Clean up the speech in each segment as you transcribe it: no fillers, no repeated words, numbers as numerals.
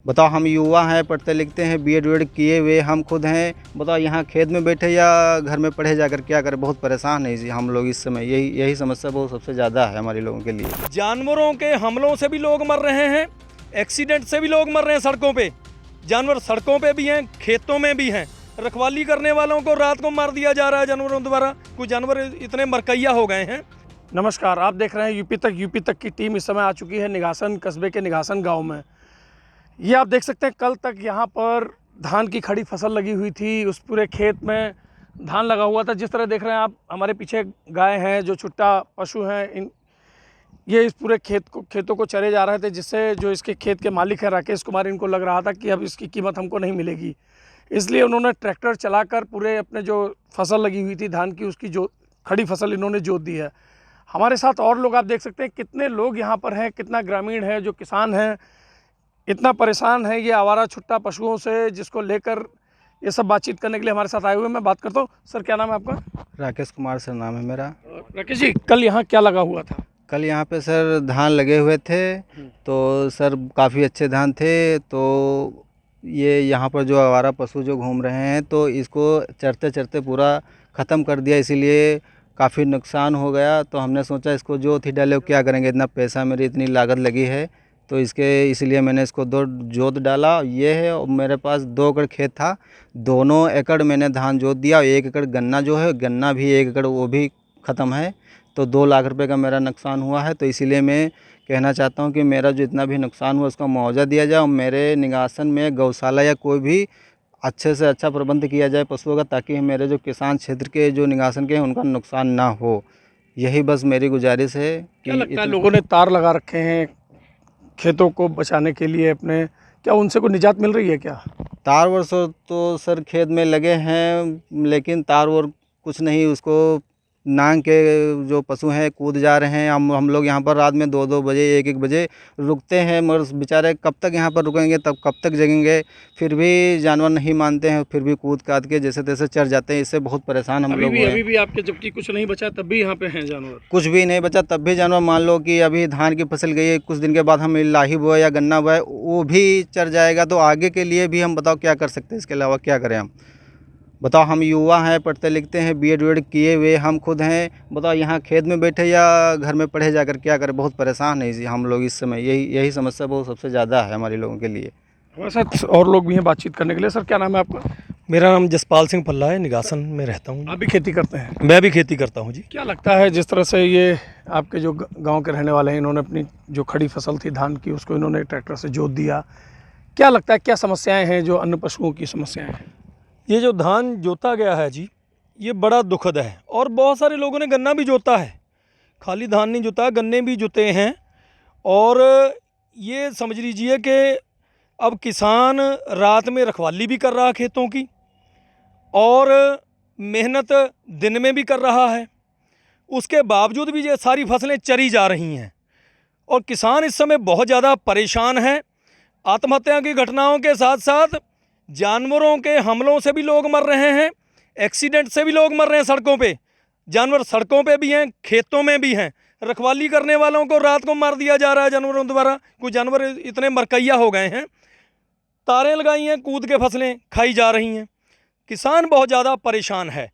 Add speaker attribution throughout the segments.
Speaker 1: बताओ, हम युवा हैं, पढ़ते लिखते हैं, बीएड वीएड किए हुए हम खुद हैं। बताओ यहाँ खेत में बैठे या घर में पढ़े जाकर क्या करें। बहुत परेशान है जी हम लोग इस समय। यही समस्या बहुत सबसे ज़्यादा है हमारे लोगों के लिए।
Speaker 2: जानवरों के हमलों से भी लोग मर रहे हैं, एक्सीडेंट से भी लोग मर रहे हैं सड़कों पे। जानवर सड़कों पे भी हैं, खेतों में भी हैं। रखवाली करने वालों को रात को मार दिया जा रहा है जानवरों द्वारा। कुछ जानवर इतने मरकैया हो गए हैं। नमस्कार, आप देख रहे हैं यूपी तक की टीम इस समय आ चुकी है निघासन कस्बे के निघासन गाँव में। ये आप देख सकते हैं, कल तक यहाँ पर धान की खड़ी फसल लगी हुई थी। उस पूरे खेत में धान लगा हुआ था। जिस तरह देख रहे हैं आप, हमारे पीछे गाय हैं, जो छुट्टा पशु हैं, ये इस पूरे खेतों को चरे जा रहे थे, जिससे जो इसके खेत के मालिक हैं राकेश कुमार, इनको लग रहा था कि अब इसकी कीमत हमको नहीं मिलेगी। इसलिए उन्होंने ट्रैक्टर चलाकर पूरे अपने जो फसल लगी हुई थी धान की, उसकी जो खड़ी फसल इन्होंने जोत दी है। हमारे साथ और लोग आप देख सकते हैं, कितने लोग यहाँ पर हैं, कितना ग्रामीण है, जो किसान हैं, इतना परेशान है ये आवारा छुट्टा पशुओं से, जिसको लेकर ये सब बातचीत करने के लिए हमारे साथ आए हुए। मैं बात करता हूँ। सर, क्या नाम है आपका?
Speaker 1: राकेश कुमार सर नाम है मेरा।
Speaker 2: राकेश जी, कल यहाँ क्या लगा हुआ था?
Speaker 1: कल यहाँ पे सर धान लगे हुए थे, तो सर काफ़ी अच्छे धान थे। तो ये यहाँ पर जो आवारा पशु जो घूम रहे हैं, तो इसको चरते चरते पूरा ख़त्म कर दिया, इसीलिए काफ़ी नुकसान हो गया। तो हमने सोचा इसको जोत ही डाले, क्या करेंगे, इतना पैसा मेरी इतनी लागत लगी है, तो इसलिए मैंने इसको 2 जोत डाला। ये है, और मेरे पास 2 एकड़ खेत था, दोनों एकड़ मैंने धान जोत दिया। 1 एकड़ गन्ना जो है, गन्ना भी 1 एकड़ वो भी ख़त्म है। तो 2 लाख रुपए का मेरा नुकसान हुआ है। तो इसीलिए मैं कहना चाहता हूँ कि मेरा जो इतना भी नुकसान हुआ उसका मुआवजा दिया जाए, और मेरे निघासन में गौशाला या कोई भी अच्छे से अच्छा प्रबंध किया जाए पशुओं का, ताकि मेरे जो किसान क्षेत्र के जो निघासन के हैं उनका नुकसान ना हो। यही बस मेरी गुजारिश है।
Speaker 2: क्या लगता है, लोगों ने तार लगा रखे हैं खेतों को बचाने के लिए अपने, क्या उनसे कोई निजात मिल रही है क्या?
Speaker 1: तार वार तो सर खेत में लगे हैं, लेकिन तार वार कुछ नहीं, उसको नांग के जो पशु हैं कूद जा रहे हैं। हम लोग यहाँ पर रात में 2-2 बजे 1-1 बजे रुकते हैं, मगर बेचारे कब तक यहाँ पर रुकेंगे, तब कब तक जगेंगे। फिर भी जानवर नहीं मानते हैं, फिर भी कूद काद के जैसे तैसे चढ़ जाते हैं। इससे बहुत परेशान हम लोग हैं।
Speaker 2: अभी भी आपके, जबकि कुछ नहीं बचा तब भी यहाँ पे हैं जानवर?
Speaker 1: कुछ भी नहीं बचा तब भी जानवर। मान लो कि अभी धान की फसल गई है, कुछ दिन के बाद हम लाही बोए या गन्ना बोए, वो भी चढ़ जाएगा। तो आगे के लिए भी हम बताओ क्या कर सकते हैं, इसके अलावा क्या करें हम। बताओ, हम युवा हैं, पढ़ते लिखते हैं, बीएड वीएड किए हुए हम खुद हैं। बताओ यहाँ खेत में बैठे या घर में पढ़े जाकर क्या करें। बहुत परेशान है जी हम लोग इस समय। यही समस्या बहुत सबसे ज़्यादा है हमारे लोगों के लिए।
Speaker 2: हमारे साथ और लोग भी हैं बातचीत करने के लिए। सर, क्या नाम है आपका?
Speaker 3: मेरा नाम जसपाल सिंह पल्ला है, निघासन में रहता हूँ।
Speaker 2: आप भी खेती करते हैं?
Speaker 3: मैं भी खेती करता हूँ जी।
Speaker 2: क्या लगता है, जिस तरह से ये आपके जो गांव के रहने वाले हैं, इन्होंने अपनी जो खड़ी फसल थी धान की, उसको इन्होंने ट्रैक्टर से जोत दिया, क्या लगता है, क्या समस्याएं हैं जो अन्य पशुओं की समस्याएं हैं?
Speaker 3: ये जो धान जोता गया है जी, ये बड़ा दुखद है। और बहुत सारे लोगों ने गन्ना भी जोता है, खाली धान नहीं जोता, गन्ने भी जोते हैं। और ये समझ लीजिए कि अब किसान रात में रखवाली भी कर रहा है खेतों की, और मेहनत दिन में भी कर रहा है। उसके बावजूद भी ये सारी फसलें चरी जा रही हैं, और किसान इस समय बहुत ज़्यादा परेशान है। आत्महत्या की घटनाओं के साथ साथ जानवरों के हमलों से भी लोग मर रहे हैं, एक्सीडेंट से भी लोग मर रहे हैं सड़कों पे। जानवर सड़कों पे भी हैं, खेतों में भी हैं। रखवाली करने वालों को रात को मार दिया जा रहा है जानवरों द्वारा। कुछ जानवर इतने मरकैया हो गए हैं, तारें लगाई हैं, कूद के फसलें खाई जा रही हैं। किसान बहुत ज़्यादा परेशान है।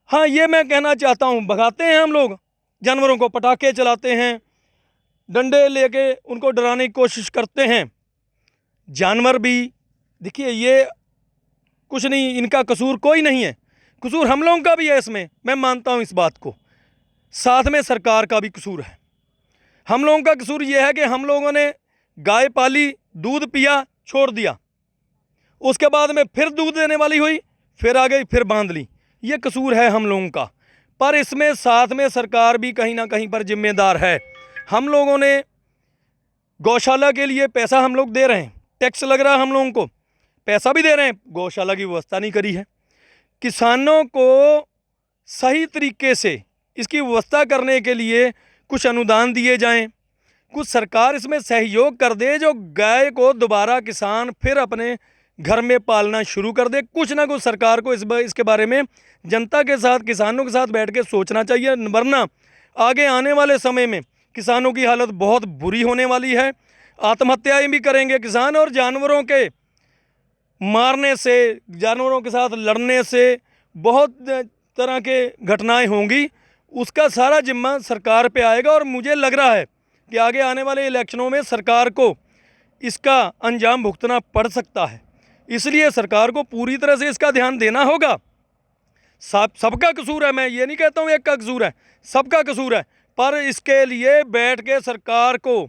Speaker 3: हाँ, ये मैं कहना चाहता हूँ, भगाते हैं हम लोग जानवरों को, पटाखे चलाते हैं, डंडे लेके उनको डराने की कोशिश करते हैं। जानवर भी देखिए, ये कुछ नहीं, इनका कसूर कोई नहीं है, कसूर हम लोगों का भी है इसमें, मैं मानता हूँ इस बात को। साथ में सरकार का भी कसूर है। हम लोगों का कसूर ये है कि हम लोगों ने गाय पाली, दूध पिया, छोड़ दिया, उसके बाद में फिर दूध देने वाली हुई, फिर आ गई, फिर बांध ली। ये कसूर है हम लोगों का। पर इसमें साथ में सरकार भी कहीं ना कहीं पर जिम्मेदार है। हम लोगों ने गौशाला के लिए पैसा हम लोग दे रहे हैं, टैक्स लग रहा है, हम लोगों को पैसा भी दे रहे हैं, गौशाला की व्यवस्था नहीं करी है। किसानों को सही तरीके से इसकी व्यवस्था करने के लिए कुछ अनुदान दिए जाएं, कुछ सरकार इसमें सहयोग कर दे, जो गाय को दोबारा किसान फिर अपने घर में पालना शुरू कर दे। कुछ ना कुछ सरकार को इसके बारे में जनता के साथ, किसानों के साथ बैठ के सोचना चाहिए, वरना आगे आने वाले समय में किसानों की हालत बहुत बुरी होने वाली है।
Speaker 2: आत्महत्याएं भी करेंगे किसान, और जानवरों के मारने से, जानवरों के साथ लड़ने से बहुत तरह के घटनाएं होंगी। उसका सारा जिम्मा सरकार पे आएगा, और मुझे लग रहा है कि आगे आने वाले इलेक्शनों में सरकार को इसका अंजाम भुगतना पड़ सकता है। इसलिए सरकार को पूरी तरह से इसका ध्यान देना होगा। सबका कसूर है, मैं ये नहीं कहता हूँ एक का कसूर है, सबका कसूर है, पर इसके लिए बैठ के सरकार को,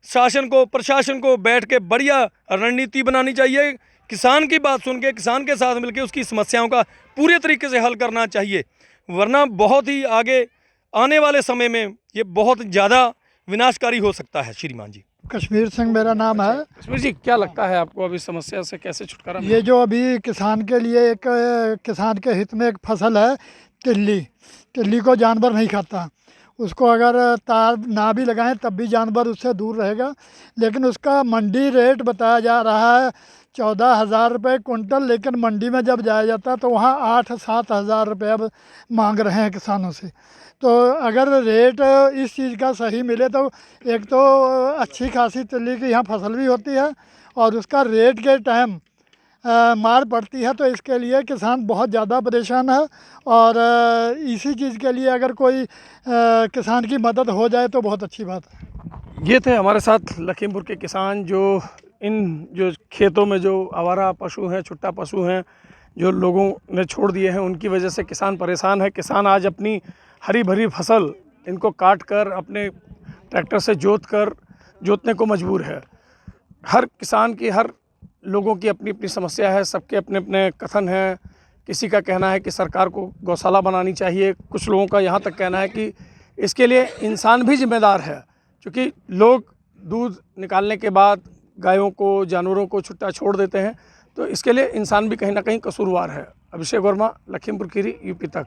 Speaker 2: शासन को, प्रशासन को बैठ के बढ़िया रणनीति बनानी चाहिए। किसान की बात सुन के, किसान के साथ मिलकर उसकी समस्याओं का पूरे तरीके से हल करना चाहिए, वरना बहुत ही आगे आने वाले समय में ये बहुत ज़्यादा विनाशकारी हो सकता है। श्रीमान जी,
Speaker 4: कश्मीर सिंह मेरा नाम है।
Speaker 3: कश्मीर जी, क्या लगता है आपको अभी समस्या से कैसे छुटकारा
Speaker 4: ये जो अभी किसान के लिए एक किसान के हित में एक फसल है तिल्ली, तिल्ली को जानवर नहीं खाता। उसको अगर तार ना भी लगाएं तब भी जानवर उससे दूर रहेगा, लेकिन उसका मंडी रेट बताया जा रहा है 14,000 रुपये कुंटल, लेकिन मंडी में जब जाया जाता है तो वहाँ 8-7 हज़ार रुपये अब मांग रहे हैं किसानों से। तो अगर रेट इस चीज़ का सही मिले तो एक तो अच्छी खासी तिल्ली की यहाँ फसल भी होती है और उसका रेट के टाइम मार पड़ती है, तो इसके लिए किसान बहुत ज़्यादा परेशान है। और इसी चीज़ के लिए अगर कोई किसान की मदद हो जाए तो बहुत अच्छी बात है।
Speaker 3: ये थे हमारे साथ लखीमपुर के किसान, जो खेतों में जो आवारा पशु हैं, छुट्टा पशु हैं, जो लोगों ने छोड़ दिए हैं, उनकी वजह से किसान परेशान है। किसान आज अपनी हरी भरी फसल इनको काट कर अपने ट्रैक्टर से जोतने को मजबूर है। हर किसान की, हर लोगों की अपनी अपनी समस्या है, सबके अपने अपने कथन हैं। किसी का कहना है कि सरकार को गौशाला बनानी चाहिए, कुछ लोगों का यहाँ तक कहना है कि इसके लिए इंसान भी जिम्मेदार है, क्योंकि लोग दूध निकालने के बाद गायों को, जानवरों को छुट्टा छोड़ देते हैं, तो इसके लिए इंसान भी कहीं ना कहीं कसूरवार है। अभिषेक वर्मा, लखीमपुर खीरी, यूपी तक।